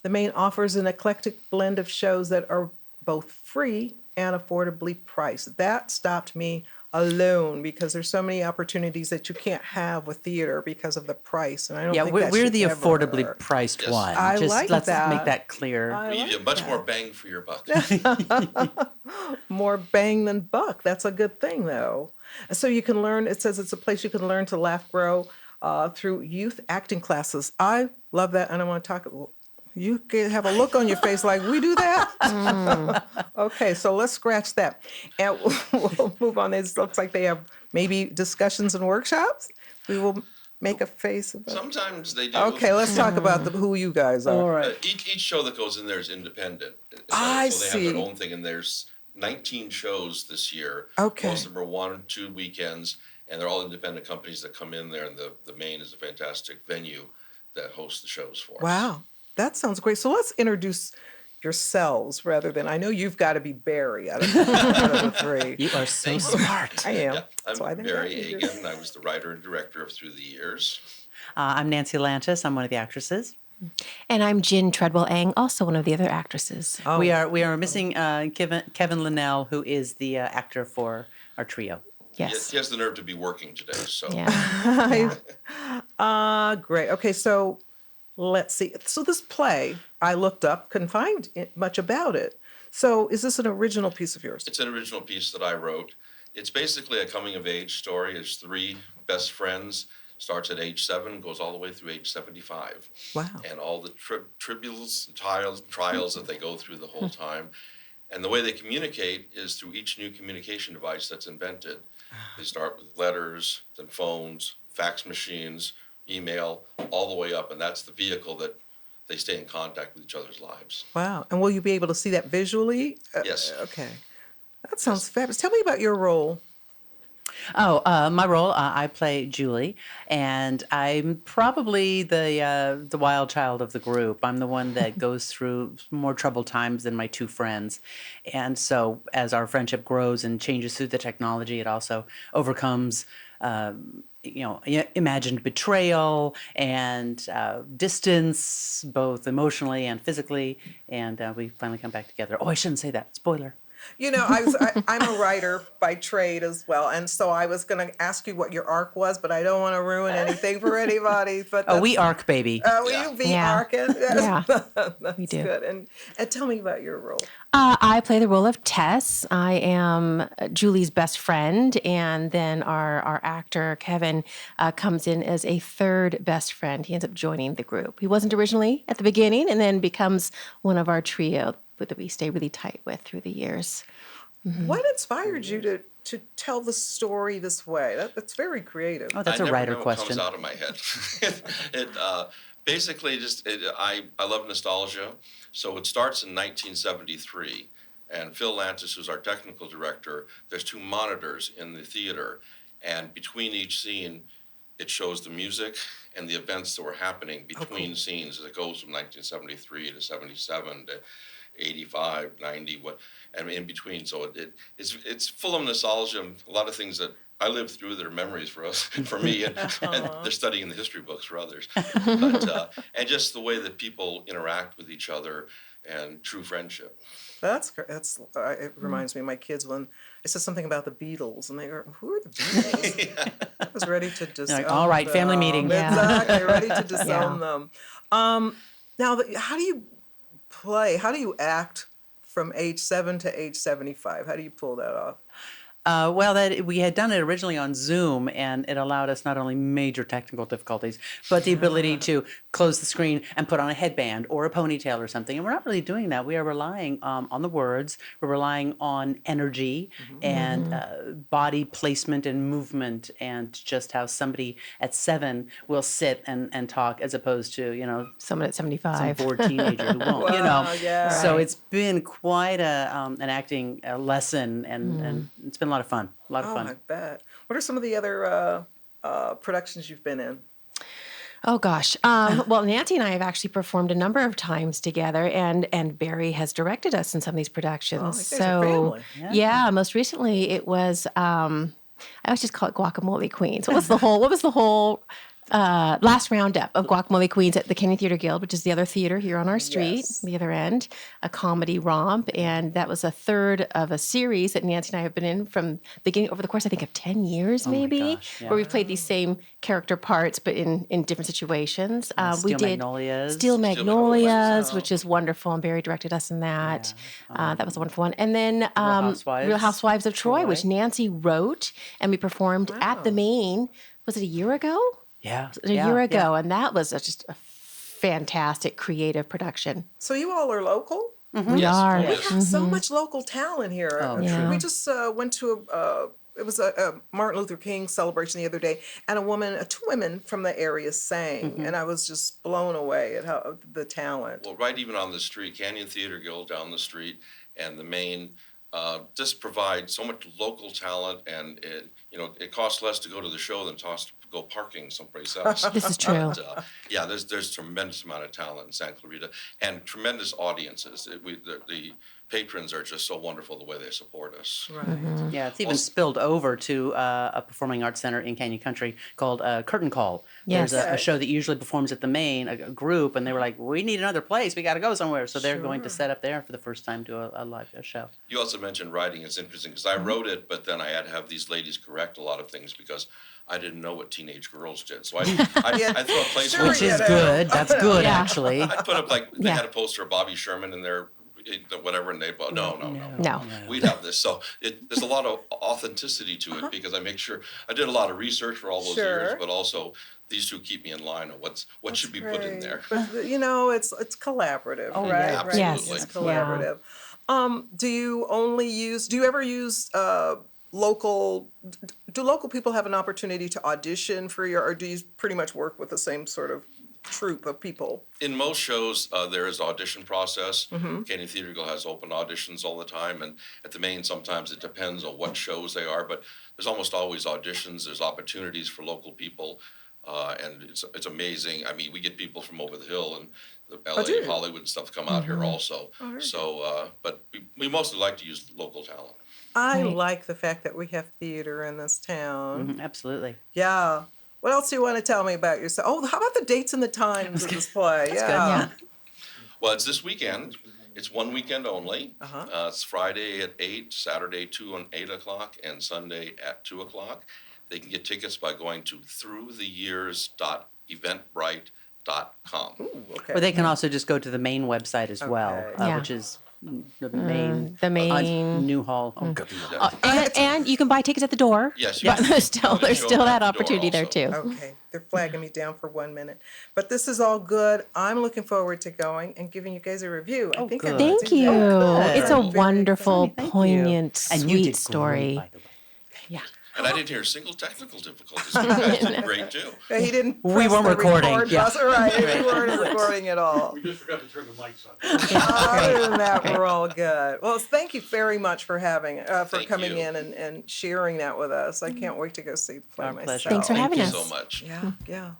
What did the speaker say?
The Main offers an eclectic blend of shows that are both free and affordably priced. That stopped me alone because there's so many opportunities that you can't have with theater because of the price, and I don't Yeah, think we're, that we're should the ever affordably hurt. priced Yes. one. I Just like let's that. make that clear. I We give like you much that. more bang for your buck. More bang than buck. That's a good thing, though. So you can learn, it says it's a place you can learn to laugh, grow through youth acting classes. I love that, and I want to talk. You can have a look on your face like, we do that? Okay, so let's scratch that. And we'll move on. It looks like they have maybe discussions and workshops. We will make a face about it. Sometimes they do. Okay, let's talk about who you guys are. All right. Each show that goes in there is independent. So, I so they see. have their own thing, and there's 19 shows this year. Okay. Most of them are 1 or 2 weekends, and they're all independent companies that come in there, and the Main is a fantastic venue that hosts the shows for us. Wow, that sounds great. So let's introduce yourselves rather than, I know you've got to be Barry out of the three. You are so smart. I am. Yeah, That's why I I'm think Barry I can do Agin. I was the writer and director of Through the Years. I'm Nancy Lantis. I'm one of the actresses. And I'm Jin Treadwell-Ang, also one of the other actresses. Oh. We are missing Kevin Linnell, who is the actor for our trio. Yes. He has the nerve to be working today, so. Yeah. Great. Okay, so let's see. So this play, I looked up, couldn't find much about it. So is this an original piece of yours? It's an original piece that I wrote. It's basically a coming-of-age story. It's 3 best friends, starts at age 7, goes all the way through age 75. Wow. And all the tribbles and trials that they go through the whole time. And the way they communicate is through each new communication device that's invented. They start with letters, then phones, fax machines, email, all the way up, and that's the vehicle that they stay in contact with each other's lives. Wow. And will you be able to see that visually? Yes. Okay. That sounds fabulous. Tell me about your role. My role, I play Julie, and I'm probably the wild child of the group. I'm the one that goes through more troubled times than my 2 friends. And so as our friendship grows and changes through the technology, it also overcomes imagined betrayal and distance, both emotionally and physically, and we finally come back together. Oh, I shouldn't say that. Spoiler. You know, I'm a writer by trade as well, and so I was going to ask you what your arc was, but I don't want to ruin anything for anybody. But Oh, we arc, baby. Oh, Yeah. you be Yeah. arcing? Yeah, That's we do. good. And tell me about your role. I play the role of Tess. I am Julie's best friend, and then our actor, Kevin, comes in as a 3rd best friend. He ends up joining the group. He wasn't originally at the beginning, and then becomes one of our trio that we stay really tight with through the years. What inspired you to tell the story this way? That's very creative. Oh, that's I a never writer know what question. comes out of my head. Basically I love nostalgia. So it starts in 1973, and Phil Lantis, who's our technical director, there's 2 monitors in the theater, and between each scene, it shows the music and the events that were happening between scenes as it goes from 1973 to 77 to 85, 90, and in between. So it's full of nostalgia, a lot of things that I lived through that are memories for us, for me, and they're studying the history books for others. But, and just the way that people interact with each other and true friendship. That's great. It reminds me of my kids when I said something about the Beatles, and they go, "Who are the Beatles?" I was ready to disown Like, all right, them. family meeting. Yeah. Exactly, ready to disown Yeah. them. Now, how do you play? How do you act from age 7 to age 75? How do you pull that off? We had done it originally on Zoom, and it allowed us not only major technical difficulties, but the ability to close the screen and put on a headband or a ponytail or something. And we're not really doing that. We are relying on the words. We're relying on energy and body placement and movement, and just how somebody at 7 will sit and talk, as opposed to Someone at some 75. bored teenager who won't. Wow, yeah. So Right. it's been quite an acting lesson, and it's been a lot of fun. A lot of Oh, fun. I bet. What are some of the other productions you've been in? Oh gosh. Well, Nancy and I have actually performed a number of times together, and Barry has directed us in some of these productions. Oh, you guys are family. Yeah, most recently it was I always just call it Guacamole Queen. So what was the whole last roundup of Guacamole Queens at the Kenyon Theater Guild, which is the other theater here on our street, Yes. the other end, a comedy romp. And that was a third of a series that Nancy and I have been in from beginning over the course, I think, of 10 years, maybe, gosh, yeah. where we played these same character parts, but in different situations. We Steel did Magnolias. Steel Magnolias. Magnolias, which is wonderful. And Barry directed us in that. That was a wonderful one. And then Housewives. Real Housewives of Troy, which Troy. Nancy wrote, and we performed at the Main. Was it a year ago? Yeah. A year ago, and that was just a fantastic creative production. So you all are local? We Yes, are. oh, yes. So much local talent here. Yeah. We just went to it was a Martin Luther King celebration the other day, and two women from the area sang, and I was just blown away at how the talent. Well, right even on the street, Canyon Theater Guild down the street, and the main just provide so much local talent, and it costs less to go to the show than it costs to go parking someplace else. This is true. But, yeah, there's tremendous amount of talent in Santa Clarita and tremendous audiences. The patrons are just so wonderful the way they support us. Right. Yeah, it's even spilled over to a performing arts center in Canyon Country called Curtain Call. Yes. There's a show that usually performs at the Main, a group, and they were like, we need another place. We got to go somewhere. So they're going to set up there for the first time, do a live show. You also mentioned writing. It's interesting because I wrote it, but then I had to have these ladies correct a lot of things because I didn't know what teenage girls did. So I threw a placeholder. Sure, Which is good. That's good, Yeah. actually. I put up they Yeah. had a poster of Bobby Sherman in there, whatever, and they no. No. We'd have this. So there's a lot of authenticity to it because I make sure I did a lot of research for all those years, Sure. but also these two keep me in line of what should be put in there. But it's collaborative, right? yeah, Right? Yes. It's Yeah. collaborative. Do you ever use local? Do local people have an opportunity to audition for or do you pretty much work with the same sort of troupe of people? In most shows, there is audition process. Canyon Theater Guild has open auditions all the time, and at the Main, sometimes it depends on what shows they are, but there's almost always auditions. There's opportunities for local people, and it's amazing. I mean, we get people from over the hill and the LA, do you? Hollywood and stuff come out here also. So, but we mostly like to use local talent. I Right. like the fact that we have theater in this town. Absolutely. Yeah. What else do you want to tell me about yourself? Oh, how about the dates and the times of this play? Yeah. Well, it's this weekend. It's one weekend only. It's Friday at 8, Saturday 2 and 8 o'clock, and Sunday at 2 o'clock. They can get tickets by going to throughtheyears.eventbrite.com. Okay. Or they can also just go to the Main website as well, Okay. Yeah. which is the Main. the Main. New Hall. Oh, God. And you can buy tickets at the door. Yes, But yes. there's still They show that up at the door opportunity there also. too. Okay, they're flagging me down for 1 minute. But this is all good. I'm looking forward to going and giving you guys a review. I think I good. will Thank do you. that. It's a Very wonderful, Thank you. poignant, And you sweet did story. great, by the way. Yeah. And I didn't hear a single technical difficulties. You guys did great too. Yeah, he didn't. We press weren't the recording, record yeah. button. Right, we weren't recording at all. We just forgot to turn the mics on. Other than that, we're all good. Well, thank you very much for Thank coming you. in and sharing that with us. I can't wait to go see the play Our myself. pleasure. Thanks for Thank having you us. so much. Yeah, yeah.